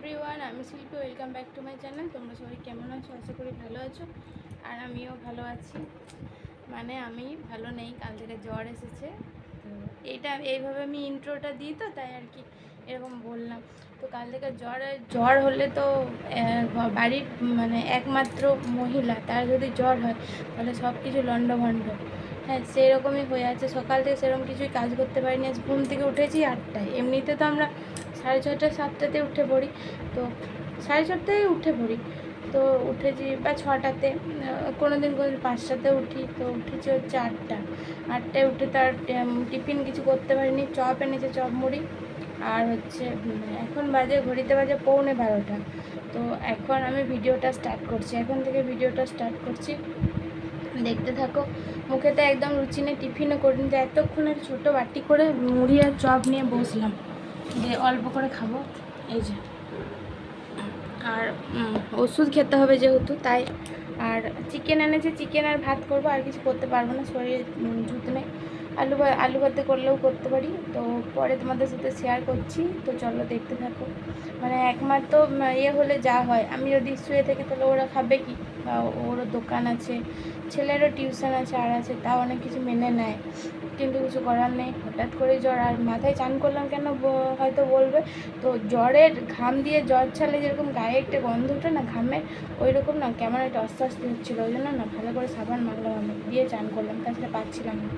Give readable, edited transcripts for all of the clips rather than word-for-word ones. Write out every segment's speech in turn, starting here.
Everyone, আমি শিল্পী। Welcome back to my channel. তোমরা সবাই কেমন আছো? আশা করি ভালো আছো, আর আমিও ভালো আছি। মানে আমি ভালো নেই, কাল থেকে জ্বর এসেছে। তো এইভাবে আমি ইন্ট্রোটা দিই, তো তাই আর কি এরকম বললাম। তো কাল থেকে জ্বর হলে তো বাড়ির মানে একমাত্র মহিলা, তার যদি জ্বর হয় তাহলে সব কিছু লণ্ডভণ্ড। হ্যাঁ, সেরকমই হয়ে আছে। সকাল থেকে সেরকম কিছুই কাজ করতে পারিনি। আজ ঘুম থেকে উঠেছি 8টায়। এমনিতে তো আমরা 6:30 7টাতে উঠে পড়ি। তো 6:30টায় উঠে পড়ি। তো উঠেছি বা 6টাতে, কোনো দিন 5টাতে উঠি। তো উঠেছি হচ্ছে 8টায় উঠে তার টিফিন কিছু করতে পারিনি। চপ এনেছে, চপ মুড়ি। আর হচ্ছে এখন ঘড়িতে বাজে 11:45। তো এখন আমি ভিডিওটা স্টার্ট করছি, এখন থেকে ভিডিওটা স্টার্ট করছি, দেখতে থাকো। মুখেতে একদম রুচি নেই, টিফিনও করিনি। তো এতক্ষণে ছোটো বাটি করে মুড়ি আর চপ নিয়ে বসলাম, যে অল্প করে খাবো। এই যে, আর ওষুধ খেতে হবে যেহেতু, তাই। আর চিকেন এনেছে, চিকেন আর ভাত করবো, আর কিছু করতে পারবো না, শরীরে জুত নেই। আলু ভাতে করলেও করতে পারি, তো পরে তোমাদের সাথে শেয়ার করছি। তো চলো দেখতে থাকো। মানে একমাত্র হলে যা হয়, আমি যদি শুয়ে থাকি তাহলে ওরা খাবে কি? বা ওরও দোকান আছে, ছেলেরও টিউশন আছে, আর আছে, তাও অনেক কিছু মেনে নেয়। কিন্তু কিছু করার নেই, হঠাৎ করে জ্বর। আর মাথায় চান করলাম কেন হয়তো বলবে। তো জ্বরের ঘাম দিয়ে জ্বর ছাড়লে যেরকম গায়ে একটা গন্ধ ওঠে না ঘামের, ওই রকম না, কেমন একটা আস্তে আস্তে হচ্ছিলো। ওই জন্য না ভালো করে সাবান মাখলাম, আমি দিয়ে চান করলাম, তাছাড়া পাচ্ছিলাম না।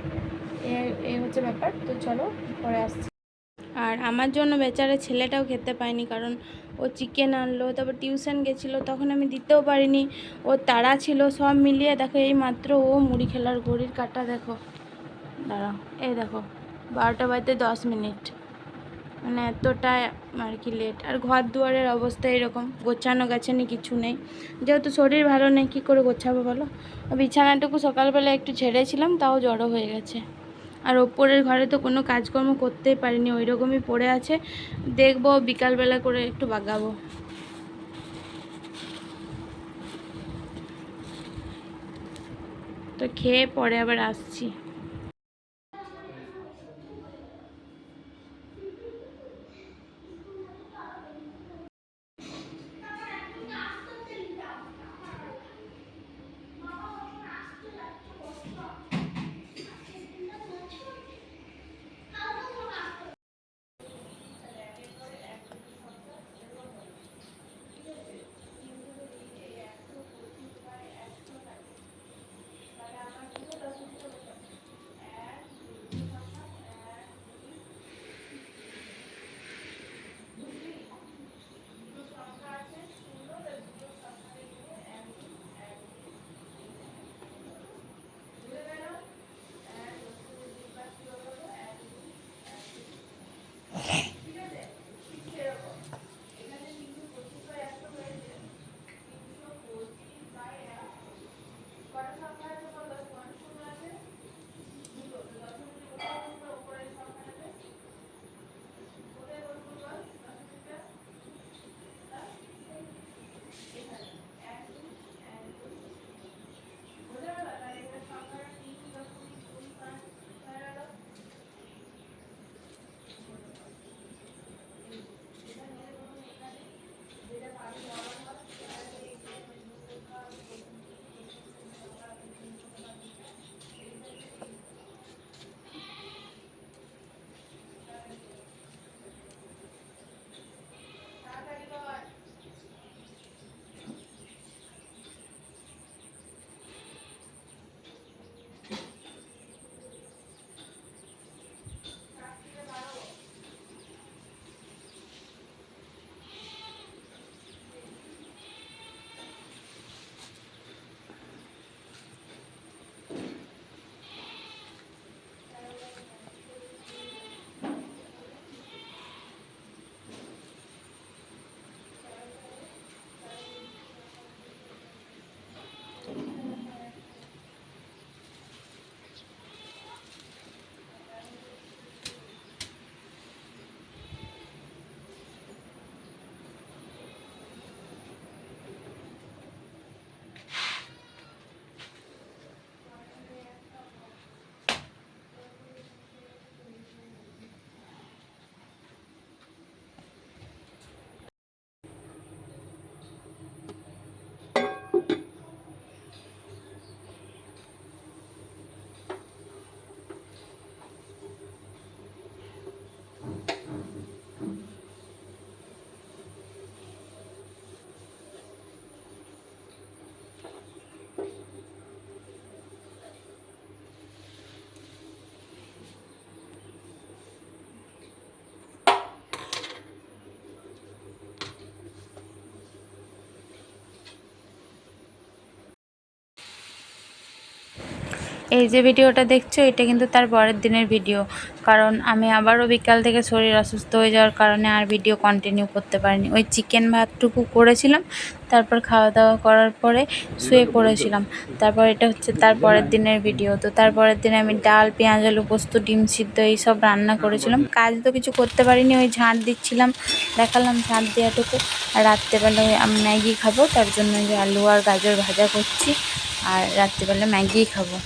এই হচ্ছে ব্যাপার। তো চলো পরে আসছি। আর আমার জন্য বেচারা ছেলেটাও খেতে পায়নি, কারণ ও চিকেন আনলো, তারপর টিউশন গেছিলো, তখন আমি দিতেও পারিনি। ও তাড়া ছিল, সব মিলিয়ে দেখো এই মাত্র ও মুড়ি খেলার ঘড়ির কাঁটা দেখো, দাঁড়াও, এই দেখো 12টা বাজতে 10 মিনিট। মানে এতটা আর কি লেট। আর ঘর দুয়ারের অবস্থা এরকম, গোছানো গাছানি কিছু নেই, যেহেতু শরীর ভালো নেই, কী করে গোছাবো বলো। বিছানাটুকু সকালবেলা একটু ঝেড়েছিলাম, তাও জড়ো হয়ে গেছে। আর ওপরের ঘরে তো কোনো কাজকর্ম করতেই পারিনি, ওই রকমই পড়ে আছে। দেখবো বিকালবেলা করে একটু বাগাবো। তো খেয়ে পরে আবার আসছি। এই যে ভিডিওটা দেখছো এটা কিন্তু তার পরের দিনের ভিডিও, কারণ আমি আবারও বিকাল থেকে শরীর অসুস্থ হয়ে যাওয়ার কারণে আর ভিডিও কন্টিনিউ করতে পারিনি। ওই চিকেন ভাতটুকু করেছিলাম, তারপর খাওয়া দাওয়া করার পরে শুয়ে পড়েছিলাম। তারপর এটা হচ্ছে তার পরের দিনের ভিডিও। তো তার পরের দিনে আমি ডাল, পেঁয়াজ, আলু পোস্ত, ডিম সিদ্ধ এইসব রান্না করেছিলাম। কাজ তো কিছু করতে পারিনি, ওই ঝাঁট দিচ্ছিলাম, দেখালাম ঝাঁট দেওয়াটুকু। আর রাত্রেবেলা ওই আমি ম্যাগি খাবো, তার জন্য যে আলু আর গাজর ভাজা করছি, আর রাত্রিবেলা ম্যাগিই খাবো।